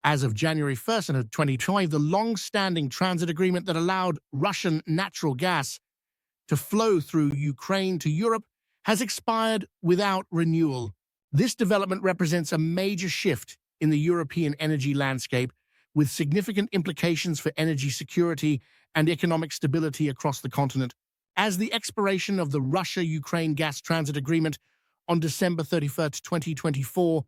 As of January 1st, 2025, the long-standing transit agreement that allowed Russian natural gas to flow through Ukraine to Europe has expired without renewal. This development represents a major shift in the European energy landscape, with significant implications for energy security and economic stability across the continent. As the expiration of the Russia-Ukraine gas transit agreement on December 31st, 2024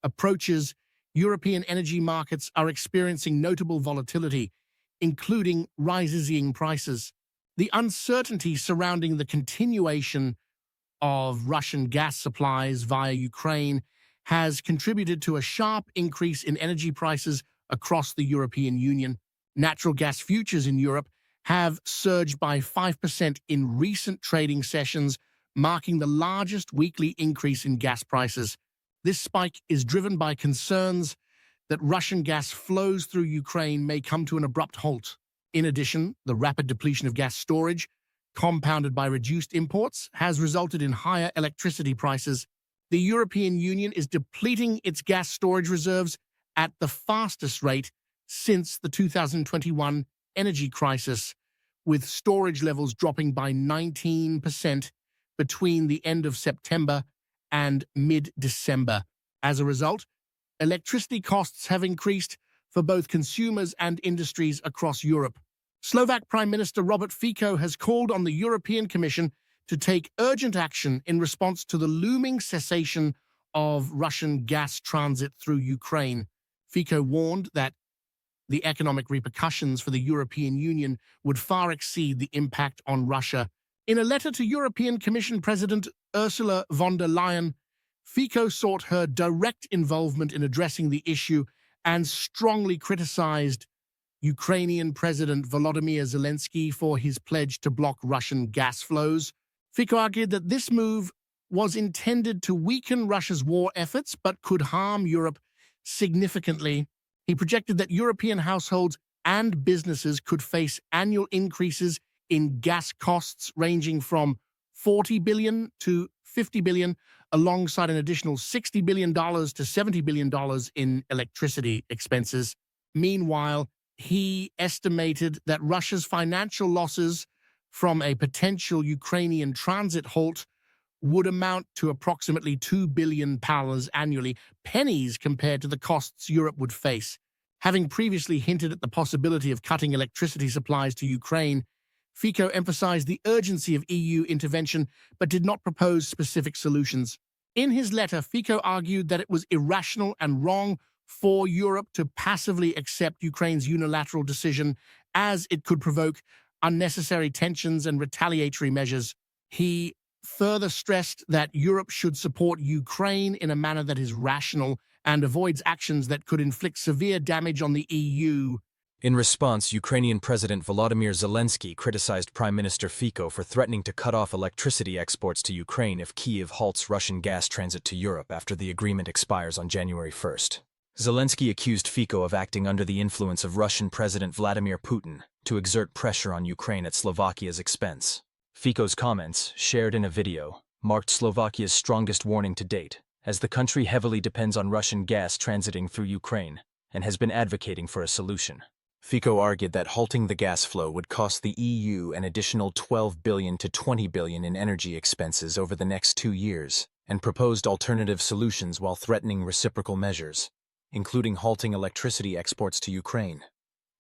approaches, European energy markets are experiencing notable volatility, including rising prices. The uncertainty surrounding the continuation of Russian gas supplies via Ukraine has contributed to a sharp increase in energy prices across the European Union. Natural gas futures in Europe have surged by 5% in recent trading sessions, marking the largest weekly increase in gas prices. This spike is driven by concerns that Russian gas flows through Ukraine may come to an abrupt halt. In addition, the rapid depletion of gas storage, compounded by reduced imports, has resulted in higher electricity prices. The European Union is depleting its gas storage reserves at the fastest rate since the 2021 energy crisis, with storage levels dropping by 19% between the end of September and mid-December. As a result, electricity costs have increased for both consumers and industries across Europe. Slovak Prime Minister Robert Fico has called on the European Commission to take urgent action in response to the looming cessation of Russian gas transit through Ukraine. Fico warned that the economic repercussions for the European Union would far exceed the impact on Russia. In a letter to European Commission President Ursula von der Leyen, Fico sought her direct involvement in addressing the issue and strongly criticized Ukrainian President Volodymyr Zelensky for his pledge to block Russian gas flows. Fico argued that this move was intended to weaken Russia's war efforts but could harm Europe significantly. He projected that European households and businesses could face annual increases in gas costs ranging from $40 billion to $50 billion, alongside an additional $60 billion to $70 billion in electricity expenses. Meanwhile, he estimated that Russia's financial losses from a potential Ukrainian transit halt would amount to approximately £2 billion annually, pennies compared to the costs Europe would face. Having previously hinted at the possibility of cutting electricity supplies to Ukraine, Fico emphasized the urgency of EU intervention but did not propose specific solutions. In his letter, Fico argued that it was irrational and wrong for Europe to passively accept Ukraine's unilateral decision, as it could provoke unnecessary tensions and retaliatory measures. He further stressed that Europe should support Ukraine in a manner that is rational and avoids actions that could inflict severe damage on the EU. In response, Ukrainian President Volodymyr Zelensky criticized Prime Minister Fico for threatening to cut off electricity exports to Ukraine if Kyiv halts Russian gas transit to Europe after the agreement expires on January 1st. Zelensky accused Fico of acting under the influence of Russian President Vladimir Putin to exert pressure on Ukraine at Slovakia's expense. Fico's comments, shared in a video, marked Slovakia's strongest warning to date, as the country heavily depends on Russian gas transiting through Ukraine and has been advocating for a solution. Fico argued that halting the gas flow would cost the EU an additional $12 billion to $20 billion in energy expenses over the next 2 years, and proposed alternative solutions while threatening reciprocal measures, including halting electricity exports to Ukraine,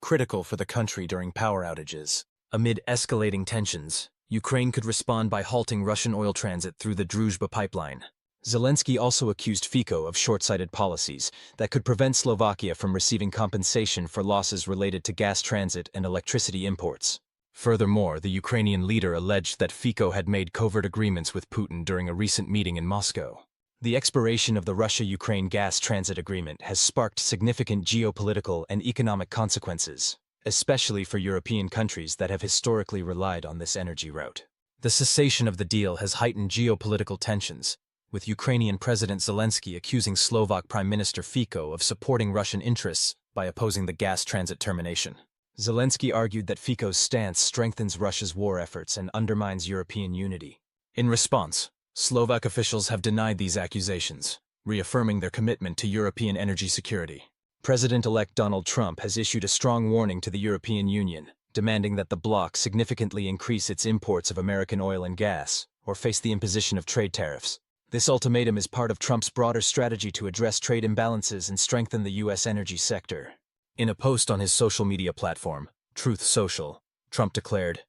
critical for the country during power outages. Amid escalating tensions, Ukraine could respond by halting Russian oil transit through the Druzhba pipeline. Zelensky also accused Fico of short-sighted policies that could prevent Slovakia from receiving compensation for losses related to gas transit and electricity imports. Furthermore, the Ukrainian leader alleged that Fico had made covert agreements with Putin during a recent meeting in Moscow. The expiration of the Russia-Ukraine gas transit agreement has sparked significant geopolitical and economic consequences, especially for European countries that have historically relied on this energy route. The cessation of the deal has heightened geopolitical tensions, with Ukrainian President Zelensky accusing Slovak Prime Minister Fico of supporting Russian interests by opposing the gas transit termination. Zelensky argued that Fico's stance strengthens Russia's war efforts and undermines European unity. In response, Slovak officials have denied these accusations, reaffirming their commitment to European energy security. President-elect Donald Trump has issued a strong warning to the European Union, demanding that the bloc significantly increase its imports of American oil and gas, or face the imposition of trade tariffs. This ultimatum is part of Trump's broader strategy to address trade imbalances and strengthen the U.S. energy sector. In a post on his social media platform, Truth Social, Trump declared,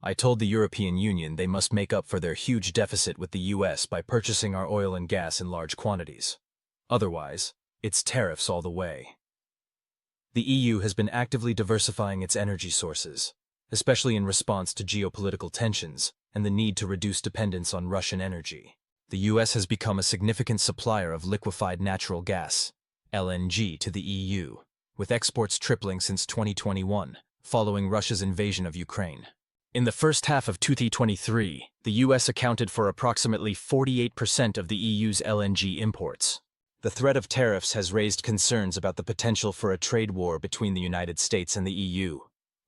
"I told the European Union they must make up for their huge deficit with the U.S. by purchasing our oil and gas in large quantities. Otherwise, it's tariffs all the way." The EU has been actively diversifying its energy sources, especially in response to geopolitical tensions and the need to reduce dependence on Russian energy. The U.S. has become a significant supplier of liquefied natural gas, LNG, to the EU, with exports tripling since 2021, following Russia's invasion of Ukraine. In the first half of 2023, the U.S. accounted for approximately 48% of the EU's LNG imports. The threat of tariffs has raised concerns about the potential for a trade war between the United States and the EU,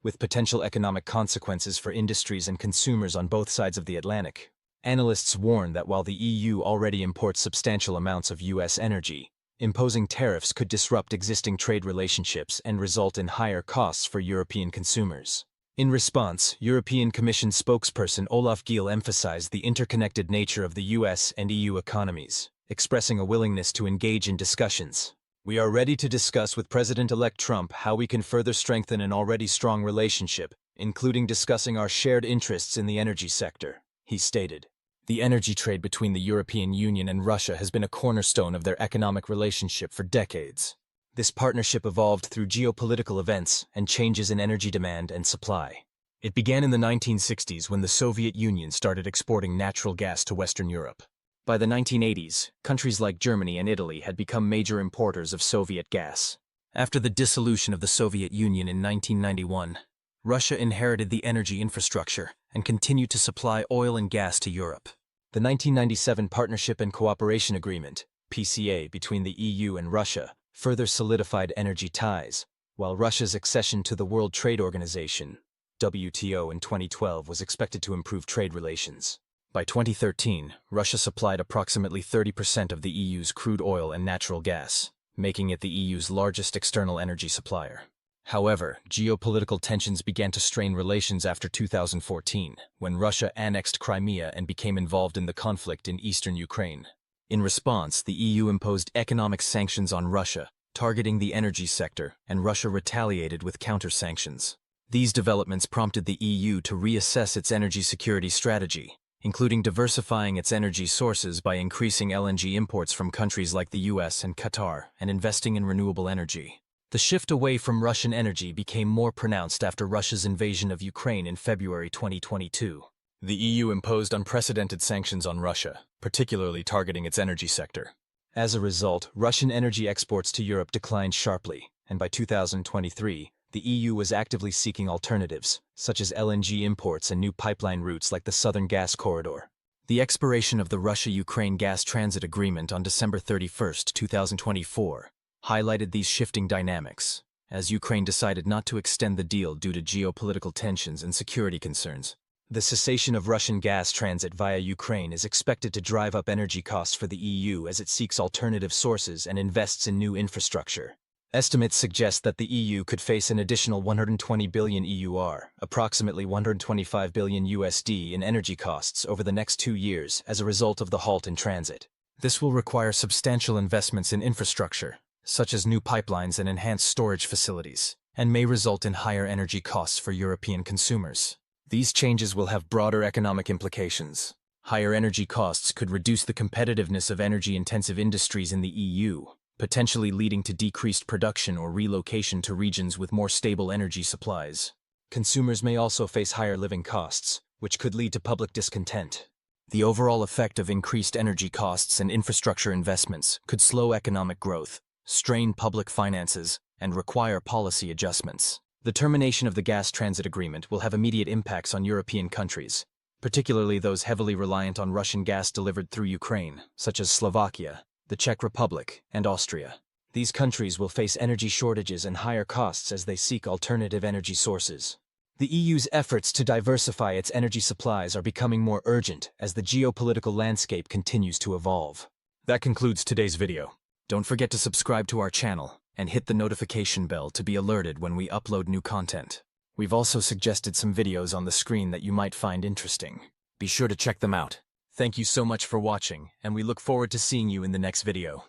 with potential economic consequences for industries and consumers on both sides of the Atlantic. Analysts warn that while the EU already imports substantial amounts of U.S. energy, imposing tariffs could disrupt existing trade relationships and result in higher costs for European consumers. In response, European Commission spokesperson Olaf Giel emphasized the interconnected nature of the U.S. and EU economies, expressing a willingness to engage in discussions. "We are ready to discuss with President-elect Trump how we can further strengthen an already strong relationship, including discussing our shared interests in the energy sector," he stated. The energy trade between the European Union and Russia has been a cornerstone of their economic relationship for decades. This partnership evolved through geopolitical events and changes in energy demand and supply. It began in the 1960s when the Soviet Union started exporting natural gas to Western Europe. By the 1980s, countries like Germany and Italy had become major importers of Soviet gas. After the dissolution of the Soviet Union in 1991, Russia inherited the energy infrastructure and continued to supply oil and gas to Europe. The 1997 Partnership and Cooperation Agreement, PCA, between the EU and Russia further solidified energy ties, while Russia's accession to the World Trade Organization, WTO, in 2012 was expected to improve trade relations. By 2013, Russia supplied approximately 30% of the EU's crude oil and natural gas, making it the EU's largest external energy supplier. However, geopolitical tensions began to strain relations after 2014, when Russia annexed Crimea and became involved in the conflict in eastern Ukraine. In response, the EU imposed economic sanctions on Russia, targeting the energy sector, and Russia retaliated with counter-sanctions. These developments prompted the EU to reassess its energy security strategy, including diversifying its energy sources by increasing LNG imports from countries like the US and Qatar and investing in renewable energy. The shift away from Russian energy became more pronounced after Russia's invasion of Ukraine in February 2022. The EU imposed unprecedented sanctions on Russia, particularly targeting its energy sector. As a result, Russian energy exports to Europe declined sharply, and by 2023, the EU was actively seeking alternatives, such as LNG imports and new pipeline routes like the Southern Gas Corridor. The expiration of the Russia-Ukraine gas transit agreement on December 31, 2024, highlighted these shifting dynamics, as Ukraine decided not to extend the deal due to geopolitical tensions and security concerns. The cessation of Russian gas transit via Ukraine is expected to drive up energy costs for the EU as it seeks alternative sources and invests in new infrastructure. Estimates suggest that the EU could face an additional 120 billion EUR, approximately 125 billion USD, in energy costs over the next 2 years as a result of the halt in transit. This will require substantial investments in infrastructure, such as new pipelines and enhanced storage facilities, and may result in higher energy costs for European consumers. These changes will have broader economic implications. Higher energy costs could reduce the competitiveness of energy-intensive industries in the EU, potentially leading to decreased production or relocation to regions with more stable energy supplies. Consumers may also face higher living costs, which could lead to public discontent. The overall effect of increased energy costs and infrastructure investments could slow economic growth, strain public finances, and require policy adjustments. The termination of the gas transit agreement will have immediate impacts on European countries, particularly those heavily reliant on Russian gas delivered through Ukraine, such as Slovakia, the Czech Republic, and Austria. These countries will face energy shortages and higher costs as they seek alternative energy sources. The EU's efforts to diversify its energy supplies are becoming more urgent as the geopolitical landscape continues to evolve. That concludes today's video. Don't forget to subscribe to our channel and hit the notification bell to be alerted when we upload new content. We've also suggested some videos on the screen that you might find interesting. Be sure to check them out. Thank you so much for watching, and we look forward to seeing you in the next video.